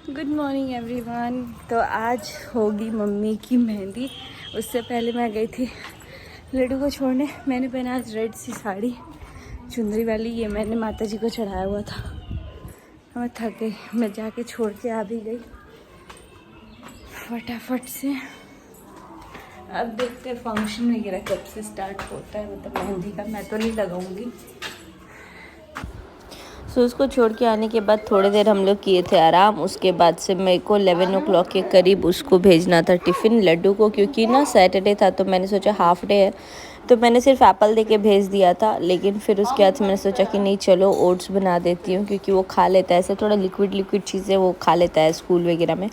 Good morning everyone. तो आज होगी मम्मी की मेहंदी। उससे पहले मैं गई थी लड्डू को छोड़ने। मैंने पहना आज रेड सी साड़ी चुंदरी वाली, ये मैंने माता जी को चढ़ाया हुआ था। मैं थक गई, मैं जाके छोड़ के आ भी गई फटाफट से। अब देखते हैं फंक्शन वगैरह कब से स्टार्ट होता है, मतलब मेहंदी का। मैं तो नहीं लगाऊंगी। सो उसको छोड़ के आने के बाद थोड़ी देर हम लोग किए थे आराम। उसके बाद से मेरे को 11 o'clock के करीब उसको भेजना था टिफ़िन लड्डू को, क्योंकि ना सैटरडे था तो मैंने सोचा हाफ डे है तो मैंने सिर्फ एप्पल दे के भेज दिया था। लेकिन फिर उसके बाद मैंने सोचा कि नहीं चलो ओट्स बना देती हूँ, क्योंकि वो खा लेता है ऐसे थोड़ा लिक्विड चीज़ें वो खा लेता है स्कूल वगैरह में।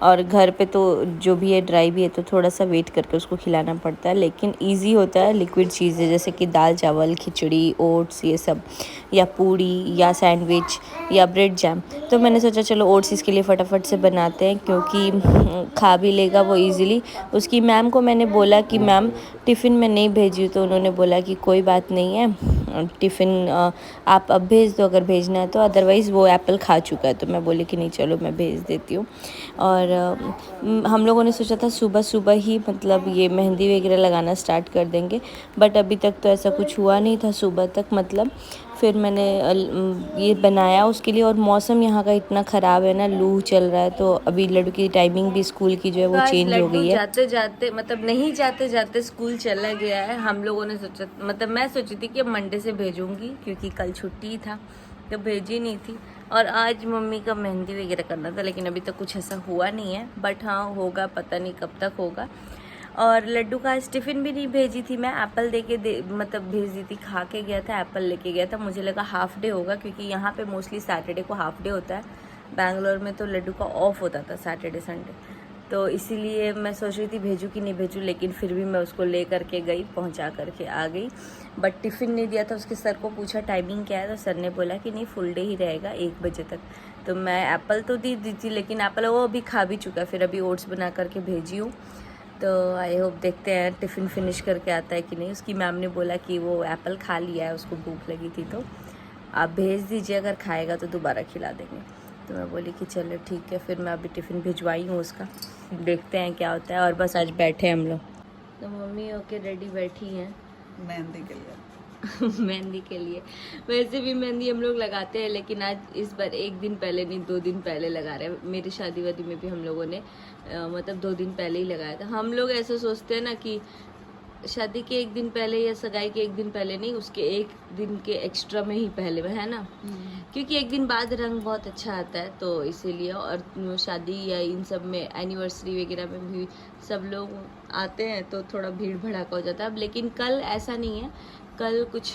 और घर पे तो जो भी है ड्राई भी है तो थोड़ा सा वेट करके उसको खिलाना पड़ता है। लेकिन ईजी होता है लिक्विड चीज़ें जैसे कि दाल चावल खिचड़ी ओट्स ये सब, या पूड़ी या सैंडविच या ब्रेड जैम। तो मैंने सोचा चलो ओट्स इसके लिए फटाफट से बनाते हैं, क्योंकि खा भी लेगा वो इजीली। उसकी मैम को मैंने बोला कि मैम टिफ़िन में नहीं भेजी, तो उन्होंने बोला कि कोई बात नहीं है, टिफ़िन आप अब भेज दो अगर भेजना है तो, अदरवाइज़ वो एप्पल खा चुका है। तो मैं बोली कि नहीं चलो मैं भेज देती हूँ। और हम लोगों ने सोचा था सुबह सुबह ही मतलब ये मेहंदी वगैरह लगाना स्टार्ट कर देंगे, बट अभी तक तो ऐसा कुछ हुआ नहीं था सुबह तक। मतलब फिर मैंने ये बनाया उसके लिए। और मौसम यहाँ का इतना ख़राब है ना, लू चल रहा है, तो अभी लड्डू की टाइमिंग भी स्कूल की जो है वो चेंज हो गई है। जाते जाते मतलब नहीं जाते जाते स्कूल चला गया है। हम लोगों ने सोचा, मतलब मैं सोची थी कि मंडे से भेजूंगी क्योंकि कल छुट्टी था तो भेजी नहीं थी। और आज मम्मी का मेहंदी वगैरह करना था, लेकिन अभी तक कुछ ऐसा हुआ नहीं है। बट हाँ होगा, पता नहीं कब तक होगा। और लड्डू का आज टिफ़िन भी नहीं भेजी थी मैं, एप्पल मतलब भेज दी थी। खा के गया था, एप्पल लेके गया था। मुझे लगा हाफ डे होगा, क्योंकि यहाँ पे मोस्टली सैटरडे को हाफ डे होता है। बैंगलोर में तो लड्डू का ऑफ होता था सैटरडे संडे, तो इसीलिए मैं सोच रही थी भेजूँ कि नहीं भेजूँ। लेकिन फिर भी मैं उसको ले करके गई, पहुँचा करके आ गई। बट टिफ़िन नहीं दिया था। उसके सर को पूछा टाइमिंग क्या है, तो सर ने बोला कि नहीं फुल डे ही रहेगा 1 बजे तक। तो मैं एप्पल तो दी थी, लेकिन एप्पल वो अभी खा भी चुका है। फिर अभी ओट्स बना करके भेजी हूँ। तो आई होप देखते हैं टिफ़िन फिनिश करके आता है कि नहीं। उसकी मैम ने बोला कि वो एप्पल खा लिया है, उसको भूख लगी थी, तो आप भेज दीजिए, अगर खाएगा तो दोबारा खिला देंगे। तो मैं बोली कि चलो ठीक है। फिर मैं अभी टिफ़िन भिजवाई हूँ उसका, देखते हैं क्या होता है। और बस आज बैठे हम लोग, तो मम्मी होके रेडी बैठी हैं मेहंदी के लिए। मेहंदी के लिए। वैसे भी मेहंदी हम लोग लगाते हैं, लेकिन आज इस बार 1 दिन पहले नहीं 2 दिन पहले लगा रहे हैं। मेरी शादी वादी में भी हम लोगों ने मतलब 2 दिन पहले ही लगाया था। हम लोग ऐसा सोचते हैं ना कि शादी के 1 दिन पहले या सगाई के 1 दिन पहले नहीं, उसके 1 दिन के एक्स्ट्रा में ही पहले है ना, क्योंकि 1 दिन बाद रंग बहुत अच्छा आता है, तो इसीलिए। और शादी या इन सब में एनिवर्सरी वगैरह में भी सब लोग आते हैं तो थोड़ा भीड़ भड़ाका हो जाता है। अब लेकिन कल ऐसा नहीं है, कल कुछ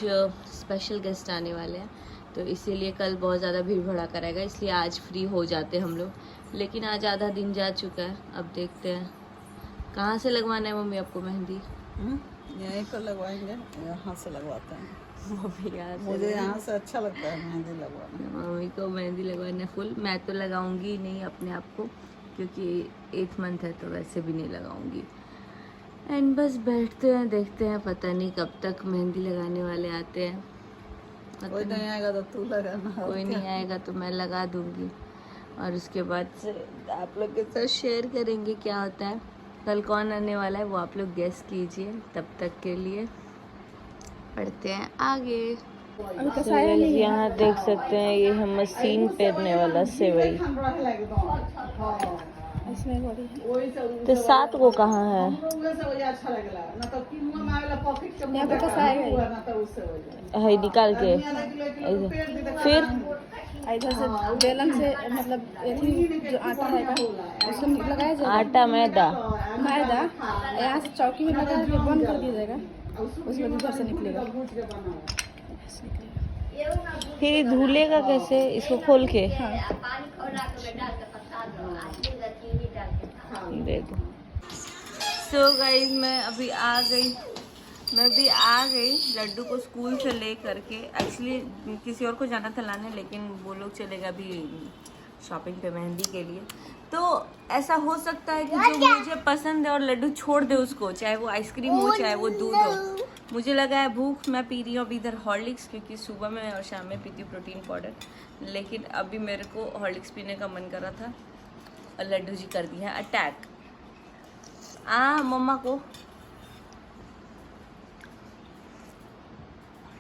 स्पेशल गेस्ट आने वाले हैं, तो इसीलिए कल बहुत ज़्यादा भीड़ भड़ाका रहेगा, इसलिए आज फ्री हो जाते हैं हम लोग। लेकिन आज आधा दिन जा चुका है, अब देखते हैं कहाँ से लगवाना है मम्मी आपको मेहंदी। यहीं को लगवाएंगे, यहाँ से लगवाते हैं। मम्मी यहाँ से, मुझे यहाँ से अच्छा लगता है मेहंदी लगवाना। मम्मी को मेहंदी लगवाना फुल। मैं तो लगाऊंगी नहीं अपने आप को, क्योंकि 8th मंथ है तो वैसे भी नहीं लगाऊंगी। एंड बस बैठते हैं, देखते हैं, पता नहीं कब तक मेहंदी लगाने वाले आते हैं। कोई नहीं आएगा तो तू लगाना। कोई नहीं आएगा तो मैं लगा दूंगी, और उसके बाद से आप लोग के साथ शेयर करेंगे क्या होता है। कल कौन आने वाला है वो आप लोग गेस कीजिए। तब तक के लिए पढ़ते हैं आगे। यहाँ देख सकते हैं ये है मशीन पेरने वाला सेवई। तो 7 को कहाँ है? है निकाल के फिर इधर से बेलन से मतलब जो आटा रहेगा उसमें लगाया जाएगा। आटा मैदा यहाँ से चौकी में लगा के बंद कर दिया जाएगा, उसमें इधर से निकलेगा। फिर धुलेगा कैसे इसको खोल के? देखो। सो गाइस मैं अभी आ गई लड्डू को स्कूल से ले करके। एक्चुअली किसी और को जाना था लाने, लेकिन वो लोग चलेगा अभी शॉपिंग पे मेहंदी के लिए। तो ऐसा हो सकता है कि जो मुझे पसंद है और लड्डू छोड़ दे उसको, चाहे वो आइसक्रीम हो चाहे वो दूध हो। मुझे लगा है भूख, मैं पी रही हूँ अभी इधर हॉर्लिक्स, क्योंकि सुबह में और शाम में पीती हूँ प्रोटीन पाउडर। लेकिन अभी मेरे को हॉर्लिक्स पीने का मन कर रहा था, और लड्डू जी कर दिए हैं अटैक। मम्मा को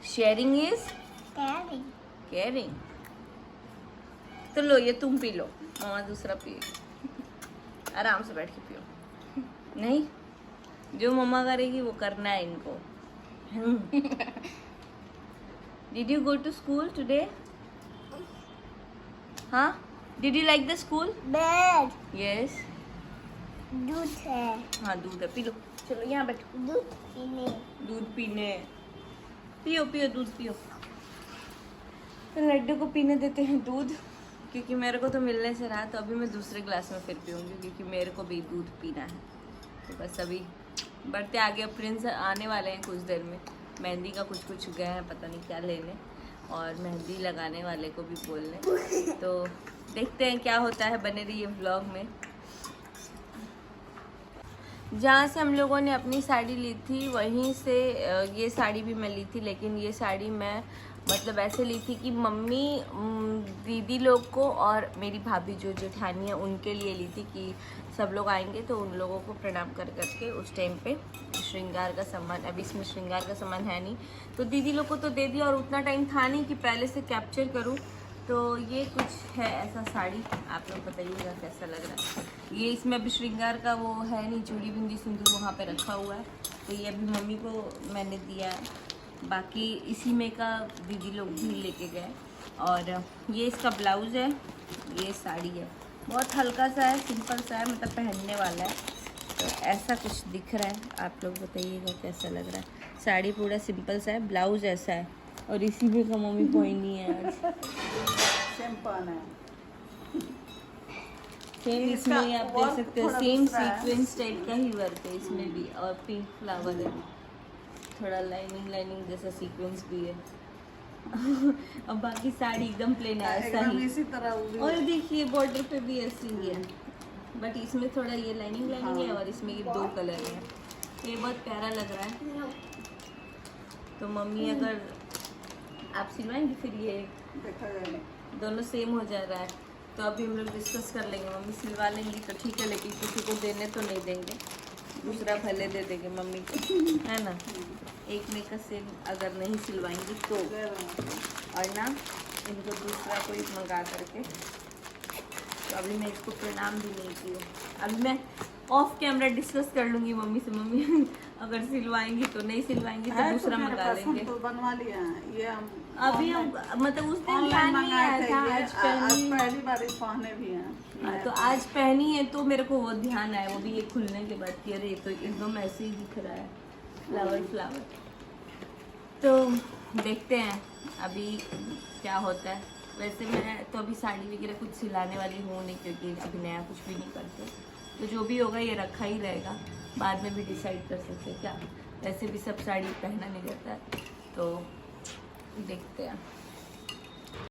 शेयरिंग इज केयरिंग। तो लो ये तुम पी लो, मम्मा दूसरा पिए, आराम से बैठ के पियो। नहीं, जो मम्मा करेगी वो करना है इनको। Did you go to school today? हाँ? Did you like the school? Bed. Yes. दूध है। हाँ दूध है, पी लो। चलो यहाँ बैठो। दूध पीने। दूध पीने, पियो पियो दूध पियो। तो लड्डू को पीने देते हैं दूध, क्योंकि मेरे को तो मिलने से रहा, तो अभी मैं दूसरे ग्लास में फिर पीऊँगी, क्योंकि मेरे को भी दूध पीना है। तो बस अभी बढ़ते आगे, प्रिंस आने वाले हैं कुछ देर में। मेहंदी का कुछ गए हैं, पता नहीं क्या लेने, और मेहंदी लगाने वाले को भी बोलने। तो देखते हैं क्या होता है, बने रहिए व्लॉग में। जहाँ से हम लोगों ने अपनी साड़ी ली थी वहीं से ये साड़ी भी मैं ली थी, लेकिन ये साड़ी मैं मतलब ऐसे ली थी कि मम्मी दीदी लोग को और मेरी भाभी जो जेठानी है उनके लिए ली थी, कि सब लोग आएंगे तो उन लोगों को प्रणाम कर करके उस टाइम पे श्रृंगार का सामान, अभी इसमें श्रृंगार का सामान है नहीं, तो दीदी लोग को तो दे दिया, और उतना टाइम था नहीं कि पहले से कैप्चर करूँ। तो ये कुछ है ऐसा साड़ी, आप लोग बताइएगा कैसा लग रहा है। ये इसमें अभी श्रृंगार का वो है नहीं, चूड़ी बिंदी सिंदूर वहाँ पे रखा हुआ है, तो ये अभी मम्मी को मैंने दिया है। बाकी इसी में का दीदी लोग भी लेके गए। और ये इसका ब्लाउज़ है, ये साड़ी है, बहुत हल्का सा है, सिंपल सा है, मतलब पहनने वाला है। तो ऐसा कुछ दिख रहा है, आप लोग बताइएगा कैसा लग रहा है। साड़ी पूरा सिंपल सा है, ब्लाउज़ ऐसा है, और इसी में का मम्मी पहनी है आज। सिंपल है। सेम इसमें ही आप देख सकते हो, सेम सीक्वेंस टाइप का ही वर्क है इसमें भी, और पिंक फ्लावर है, थोड़ा लाइनिंग जैसा सीक्वेंस भी है। और बाकी साड़ी एकदम प्लेन है ऐसा ही, इसी तरह। और देखिए बॉर्डर पे भी ऐसी ही है, बट इसमें थोड़ा ये लाइनिंग है, और इसमें ये 2 कलर है। ये बहुत प्यारा लग रहा है। तो मम्मी अगर आप सिलवाएंगी फिर ये देखा जाए, दोनों सेम हो जा रहा है, तो अभी हम लोग डिस्कस कर लेंगे। मम्मी सिलवा लेंगी तो ठीक है, लेकिन किसी को देने तो नहीं देंगे, दूसरा भले दे देंगे मम्मी को, है ना। एक में का सेम अगर नहीं सिलवाएंगी तो, और ना इनको दूसरा कोई मंगा करके। तो अभी मैं इसको प्रणाम भी नहीं की हूँ, अभी मैं ऑफ कैमरा डिस्कस कर लूँगी मम्मी से। मम्मी अगर सिलवाएंगी तो नहीं सिलवाएंगी तो दूसरा मंगा लेंगे। तो बनवा लिया ये हम अभी हम मतलब उस दिन ध्यान नहीं आया था, आज पहली बार इस पहने भी हैं। तो आज पहनी है तो मेरे को वो ध्यान आया, वो भी ये खुलने के बाद कि अरे ये तो एकदम ऐसे ही दिख रहा है, फ्लावर। तो देखते हैं अभी क्या होता है। वैसे मैं तो अभी साड़ी वगैरह कुछ सिलाने वाली हूँ नहीं, क्योंकि अभी नया कुछ भी नहीं करते, तो जो भी होगा ये रखा ही रहेगा, बाद में भी डिसाइड कर सकते हैं क्या। वैसे भी सब साड़ी पहना नहीं जाता है, तो देखते हैं।